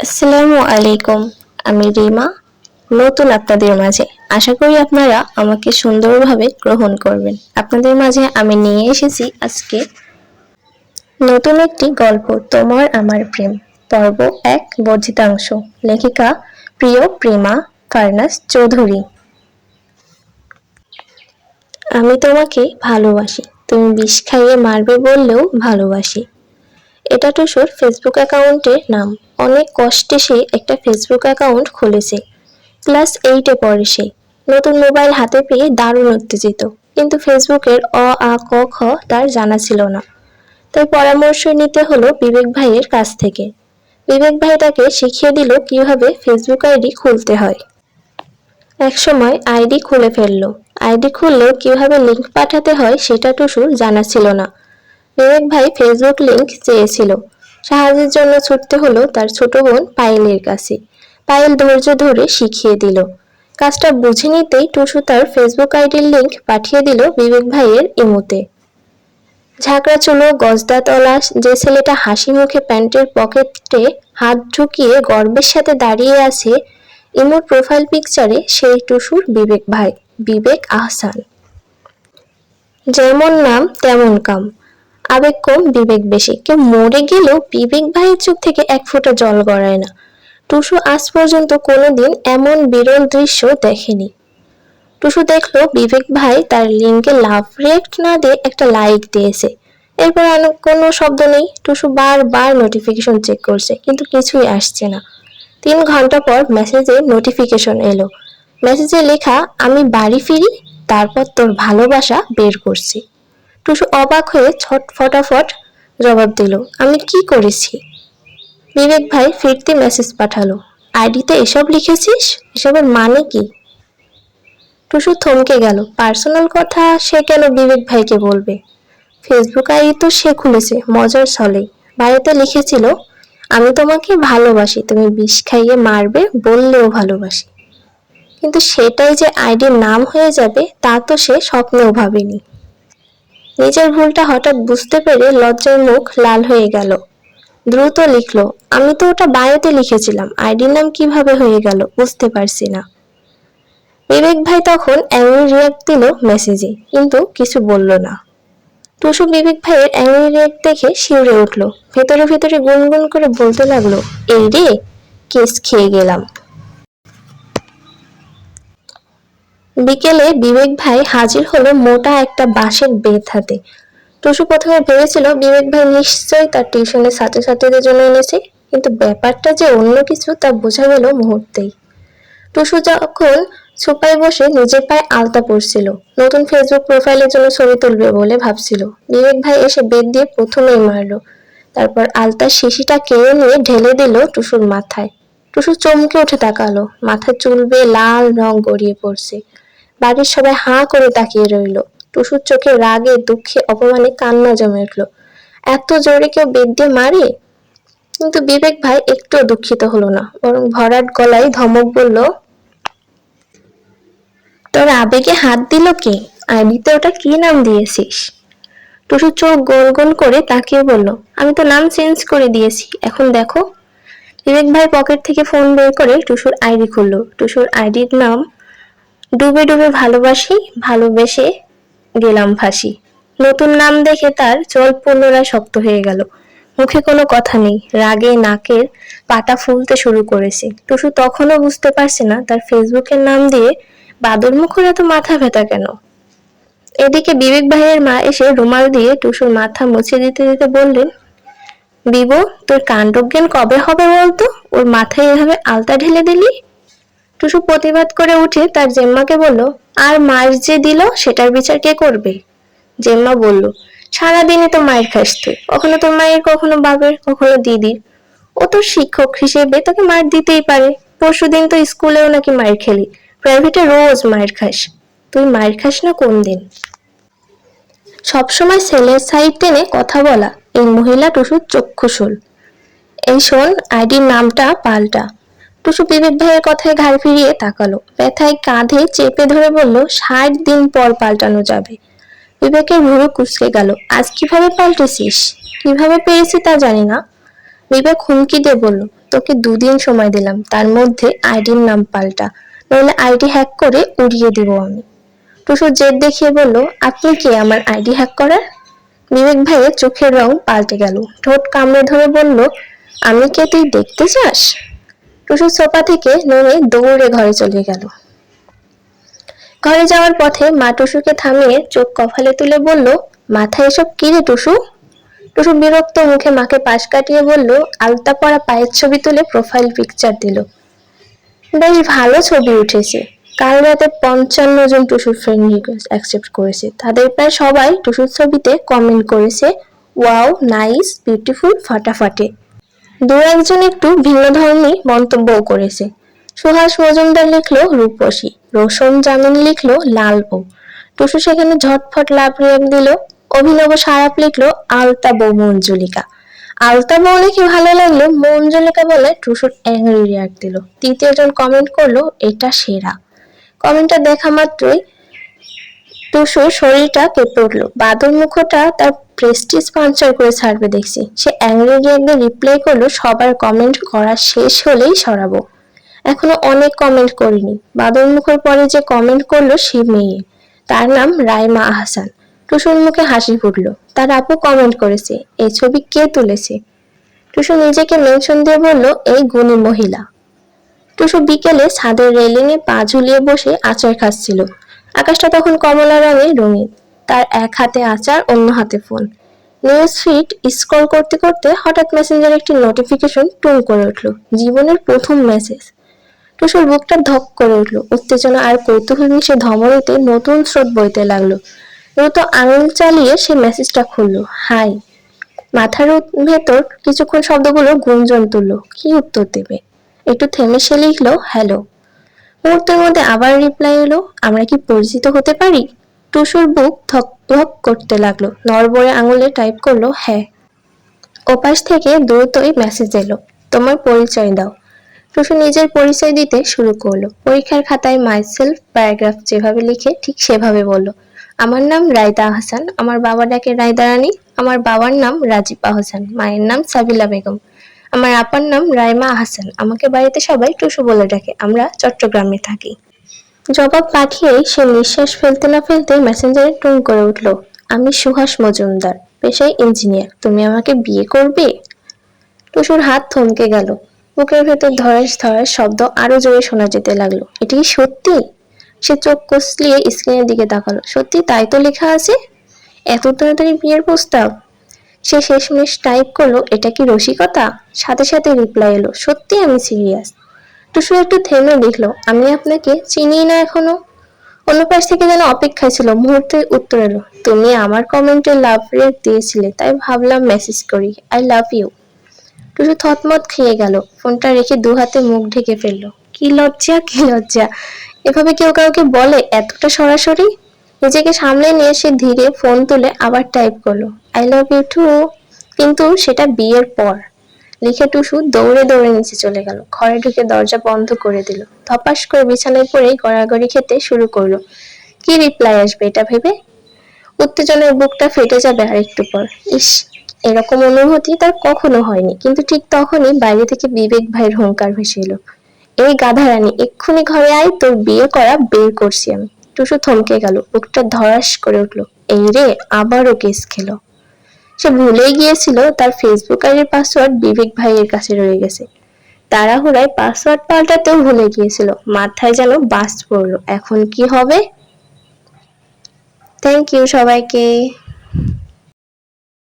আসসালামু আলাইকুম। আমি রিমা, নতুন আপনাদের মাঝে। আশা করি আপনারা আমাকে সুন্দরভাবে গ্রহণ করবেন। আপনাদের মাঝে আমি নিয়ে এসেছি আজকে নতুন একটি গল্প, তোমার আমার প্রেম, পর্ব ১, বর্ধিতাংশ। লেখিকা প্রিয় প্রেমা ফারনাস চৌধুরী। আমি তোমাকে ভালোবাসি, তুমি বিষ খাইয়ে মারবে বললেও ভালোবাসি। এটা টুসুর ফেসবুক অ্যাকাউন্টের নাম। অনেক কষ্টে সে একটা ফেসবুক অ্যাকাউন্ট খুলেছে। ক্লাস 8-এ পড়ে সে। নতুন মোবাইল হাতে পেয়ে দারুণ উত্তেজিত, কিন্তু ফেসবুকের অ আ ক খ তার জানা ছিল না। তাই পরামর্শ নিতে হলো বিবেক ভাইয়ের কাছ থেকে। বিবেক ভাই তাকে শিখিয়ে দিল কিভাবে ফেসবুক আইডি খুলতে হয়। একসময় আইডি খুলে ফেললো। আইডি খুললেও কিভাবে লিঙ্ক পাঠাতে হয় সেটা টুসুর জানা ছিল না। বিবেক ভাই ফেসবুক লিংক চেয়েছিল। সাহায্যের জন্য ছুটতে হলো তার ছোট বোন পায়েলের কাছে। পায়েল ধৈর্য ধরে শিখিয়ে দিল। কাজটা বুঝে নিতেই টুসু তার ফেসবুক আইডির লিংক পাঠিয়ে দিল বিবেক ভাইয়ের ইমোতে। ঝাঁকড়া চুলো, গজদা তলা যে ছেলেটা হাসি মুখে প্যান্টের পকেটে হাত ঢুকিয়ে গর্বের সাথে দাঁড়িয়ে আছে ইমোর প্রোফাইল পিকচারে, সেই টুসুর বিবেক ভাই, বিবেক আহসান। যেমন নাম তেমন কাম। আবেগ কম, বিবেক বেশি। কেউ মরে গেলেও বিবেক ভাইয়ের চোখ থেকে এক ফোঁটা জল গড়ায় না। টুসু আজ পর্যন্ত কোনোদিন এমন বিরল দৃশ্য দেখেনি। টুসু দেখলো বিবেক ভাই তার লিঙ্কে লাভ রিয়েক্ট না দিয়ে একটা লাইক দিয়েছে। এরপর আর কোনো শব্দ নেই। টুসু বারবার নোটিফিকেশন চেক করছে, কিন্তু কিছুই আসছে না। 3 ঘন্টা পর মেসেজে নোটিফিকেশন এলো। মেসেজে লেখা, আমি বাড়ি ফিরি, তারপর তোর ভালোবাসা বের করছি। টুসু অবাক হয়ে ফটাফট জবাব দিল, আমি কি করেছি? বিবেক ভাই ফিরতি মেসেজ পাঠালো, আইডিতে এসব লিখেছিস? এসবের মানে কি? টুসু থমকে গেল। পার্সোনাল কথা সে কেন বিবেক ভাইকে বলবে? ফেসবুক আইডি তো সে খুলেছে মজার ছলেই। বাড়িতে লিখেছিল, আমি তোমাকে ভালোবাসি, তুমি বিষ খাইয়ে মারবে বললেও ভালোবাসি। কিন্তু সেটাই যে আইডির নাম হয়ে যাবে তা তো সে স্বপ্নেও ভাবেনি। নিজের ভুলটা হঠাৎ বুঝতে পেরে লজ্জায় মুখ লাল হয়ে গেল। দ্রুত লিখলো, আমি তো ওটা বায়োতে লিখেছিলাম, আইডির নাম কিভাবে হয়ে গেল বুঝতে পারছি না। বিবেক ভাই তখন অ্যাংরি রিয়াক্ট দিল মেসেজে, কিন্তু কিছু বলল না। টুসু বিবেক ভাইয়ের অ্যাংরি রিয়াক্ট দেখে শিউরে উঠলো। ভেতরে ভেতরে গুনগুন করে বলতে লাগলো, এই রে, কেস খেয়ে গেলাম। বিকেলে বিবেক ভাই হাজির হলো মোটা একটা বাঁশের বেত হাতে। টুসু প্রথমে ভেবেছিল বিবেক ভাই নিশ্চয়ই তার টিউশনের ছাত্রছাত্রীদের জন্য এনেছে, কিন্তু ব্যাপারটা যে অন্য কিছু তা বোঝা গেল মুহূর্তেই। টুসু যখন সোফায় বসে নিজের পায়ে আলতা পরছিল, নতুন ফেসবুক প্রোফাইলের জন্য ছবি তুলবে বলে ভাবছিল, বিবেক ভাই এসে বেত দিয়ে প্রথমেই মারলো। তারপর আলতার শিশিটা কেড়ে নিয়ে ঢেলে দিল টুসুর মাথায়। টুসু চমকে উঠে তাকালো। মাথার চুল বেয়ে লাল রং গড়িয়ে পড়ছে। বাড়ির সবাই হাঁ করে তাকিয়ে রইল। টুসুর চোখে রাগে, দুঃখে, অপমানে কান্না জমে উঠল। এত জোরে কেউ বেত দিয়ে মারে? কিন্তু বিবেক ভাই একটুও দুঃখিত হলো না, বরং ভরাট গলায় ধমক বলল, তোর আবেগে হাত দিল কে? আইডিতে ওটা কি নাম দিয়েছিস? টুসু চোখ গোল গোল করে তাকিয়ে বলল, আমি তো নাম চেঞ্জ করে দিয়েছি, এখন দেখো। বিবেক ভাই পকেট থেকে ফোন বের করে টুসুর আইডি খুললো। টুসুর আইডির নাম, ডুবে ডুবে ভালোবাসি, ভালোবেসে গেলাম ফাঁসি। নতুন নাম দেখে তার চোখ পুনরায় শক্ত হয়ে গেল। মুখে কোনো কথা নেই, রাগে নাকের পাটা ফুলতে শুরু করেছে। টুসু তখনও বুঝতে পারছে না তার ফেসবুকের নাম দিয়ে বাদর মুখর এত মাথা ব্যথা কেন। এদিকে বিবেক ভাইয়ের মা এসে রুমাল দিয়ে টুসুর মাথা মুছে দিতে দিতে বললেন, বিবো, তোর কাণ্ডজ্ঞান কবে হবে বলতো? ওর মাথায় এভাবে আলতা ঢেলে দিলি। টুসু প্রতিবাদ করে উঠে তার জেম্মাকে বলল, আর মার যে দিল সেটার বিচার কে করবে? জেম্মা বলল, সারাদিনে তো মায়ের খাস তুই, কখনো তোর মায়ের, কখনো বাবার, কখনো দিদির। ও তোর শিক্ষক হিসেবে তোকে মার দিতেই পারে। পরশুদিন তো স্কুলেও নাকি মায়ের খেলি, প্রাইভেটে রোজ মায়ের খাস। তুই মায়ের খাস না কোন দিন? সবসময় ছেলের সাইড টেনে কথা বলা এই মহিলা টুসুর চক্ষুশূল। এই শোন, আইডির নামটা পাল্টা। টুসু বিবেক ভাইয়ের কথায় ঘাড় ফিরিয়ে তাকালো। ব্যথায় কাঁধে চেপে ধরে বলল, 60 দিন পর পাল্টানো যাবে। বিবেকের ভুরু কুঁচকে গেল। আজ কিভাবে পাল্টেছিস? কিভাবে পেরেছি তা জানি না। বিবেক হুমকি দিয়ে বলল, তোকে 2 দিন সময় দিলাম, তার মধ্যে আইডির নাম পাল্টা, নইলে আইডি হ্যাক করে উড়িয়ে দিব আমি। টুসু জেদ দেখিয়ে বলল, আপনি কে আমার আইডি হ্যাক করার? বিবেক ভাইয়ের চোখের রং পাল্টে গেল, ঠোঁট কামড়ে ধরে বলল, আমি কে তুই দেখতে চাস? টুসু সোফা থেকে নেমে দৌড়ে ঘরে চলে গেল। ঘরে যাওয়ার পথে মা টুসুকে থামিয়ে চোখ কপালে তুলে বলল, মাথায় এসব কি রে টুসু? টুসু বিরক্ত মুখে মাকে পাশ কাটিয়ে বলল, আলতা পরা পায়ের ছবি তুলে প্রোফাইল পিকচার দিল। বেশ ভালো ছবি উঠেছে। কাল রাতে 55 জন টুসুর ফ্রেন্ড রিকোয়েস্ট অ্যাকসেপ্ট করেছে। তাদের প্রায় সবাই টুসুর ছবিতে কমেন্ট করেছে, ওয়াও, নাইস, বিউটিফুল, ফাটাফাটি। 2-1 জন একটু ভিন্ন ধর্মী মন্তব্যও করেছে। সুহাস মজুমদার লিখলো রূপসী, রোশন জামিন লিখলো লাল বউ। টুসু সেখানে ঝটফট লাভ রিয়াক্ট দিল। অভিনব সারাপ লিখলো আলতা বউ মঞ্জুলিকা। আলতা বউ লিখে ভালো লাগলো, মঞ্জুলিকা বলে টুসুর অ্যাংরি রিয়াক্ট দিল। 3য় জন কমেন্ট করলো এটা সেরা। কমেন্টটা দেখা মাত্রই টুসুর শরীরটা কেঁপে উঠলো। বাদর মুখটা তার প্রেস্টিজ পাঞ্চার করে ছাড়বে দেখছি। সে অ্যাংরি রিয়াক্টে রিপ্লাই করলো, সবার কমেন্ট করা শেষ হলেই সরাবো, এখনো অনেক কমেন্ট করিনি। বাদর মুখের পরে যে কমেন্ট করলো সে মেয়ে, তার নাম রাইমা আহসান। টুসুর মুখে হাসি ফুটলো। তার আপু কমেন্ট করেছে, এই ছবি কে তুলেছে? টুসু নিজেকে মেনশন দিয়ে বলল, এই গুণী মহিলা। টুসু বিকেলে ছাদের রেলিং এ পা ঝুলিয়ে বসে আচার খাচ্ছিল। আকাশটা তখন কমলা রঙে রঙিন। তার এক হাতে আচার, অন্য হাতে ফোন। নিউজ ফিড স্ক্রল করতে করতে হঠাৎ মেসেঞ্জারে একটি নোটিফিকেশন টুং করে উঠলো। জীবনের প্রথম মেসেজ। টুসুর বুকটা ধক করে উঠলো। উত্তেজনা আর কৌতূহল মিশে ধমনীতে নতুন স্রোত বইতে লাগলো। দ্রুত আঙুল চালিয়ে সে মেসেজটা খুললো, হাই। মাথার ভেতর কিছুক্ষণ শব্দগুলো গুঞ্জন তুললো, কি উত্তর দেবে? একটু থেমে সে লিখলো, হ্যালো। মুহূর্তের মধ্যে আবার রিপ্লাই এলো, আমরা কি পরিচিত হতে পারি? টুসুর বুক ধক ধক করতে লাগলো। নড়বড়ে আঙুলে টাইপ করলো, হ্যাঁ। ওপাশ থেকে দ্রুতই মেসেজ এলো, তোমার পরিচয় দাও। টুসু নিজের পরিচয় দিতে শুরু করলো। পরীক্ষার খাতায় মাইসেলফ প্যারাগ্রাফ যেভাবে লিখে ঠিক সেভাবে বলল, আমার নাম রায়দা আহসান, আমার বাবা ডাকে রায়দা রানী, আমার বাবার নাম রাজীব আহসান, মায়ের নাম সাবিলা বেগম, আমার আপার নাম রাইমা আহসান, আমাকে বাড়িতে সবাই টুসু বলে ডাকে, আমরা চট্টগ্রামে থাকি। জবাব পাঠিয়েই সে নিঃশ্বাস ফেলতে না ফেলতে মেসেঞ্জারে টুং করে উঠল, আমি সুহাস মজুমদার, পেশায় ইঞ্জিনিয়ার, তুমি আমাকে বিয়ে করবে? টুসুর হাত থমকে গেল। বুকের ভেতর ধরাস ধরাস শব্দ আরো জোরে শোনা যেতে লাগলো। এটি কি সত্যি? সে চোখ কসলিয়ে স্ক্রিনের দিকে তাকালো। সত্যি তাই তো লেখা আছে। এত তাড়াতাড়ি বিয়ের প্রস্তাব? সে শেষমেশ টাইপ করলো, এটা কি রসিকতা? সাথে সাথে রিপ্লাই এলো, সত্যি আমি সিরিয়াস। টুসু একটু থেমে লিখলো, আমি আপনাকে চিনি না এখনো। অন্য পাশ থেকে যেন অপেক্ষায় ছিল। মুহূর্তে উত্তর এলো, তুমি আমার কমেন্টে লাভ রিয়েক্ট দিয়েছিলে, তাই ভাবলাম মেসেজ করি, আই লাভ ইউ। টুসু থতমত খেয়ে গেল। ফোনটা রেখে 2 হাতে মুখ ঢেকে ফেললো। কি লজ্জা, কি লজ্জা! এভাবে কেউ কাউকে বলে এতটা সরাসরি? নিজেকে সামলে নিয়ে সে ধীরে ফোন তুলে আবার টাইপ করলো, আই লাভ ইউ টু। কিন্তু সেটা বিয়ের পর। লিখে টুসু দৌড়ে দৌড়ে নিচে চলে গেল। ঘরে ঢুকে দরজা বন্ধ করে দিল। ধপাস করে বিছানায় পড়ে গড়াগড়ি খেতে শুরু করলো। কি রিপ্লাই আসবে এটা ভেবে উত্তেজনায় বুকটা ফেটে যাবে আর একটু পর। ইস, এরকম অনুভূতি তার কখনো হয়নি। কিন্তু ঠিক তখনই বাইরে থেকে বিবেক ভাইয়ের হুঙ্কার ভেসে এলো, এই গাধারানী, এক্ষুনি ঘরে আয়, তোর বিয়ে করা বের করছি আমি। টুসু থমকে গেল। বুকটা ধরাস করে উঠলো। এই রে, আবারও কেস খেলো। সে ভুলেই গিয়েছিল তার ফেসবুক আইডির পাসওয়ার্ড বিবেক ভাইয়ের কাছে রয়ে গেছে। তাড়াহুড়ায় পাসওয়ার্ড পাল্টাতেও ভুলে গিয়েছিল। মাথায় যেন বাজ পড়লো, এখন কি হবে? থ্যাংক ইউ সবাইকে।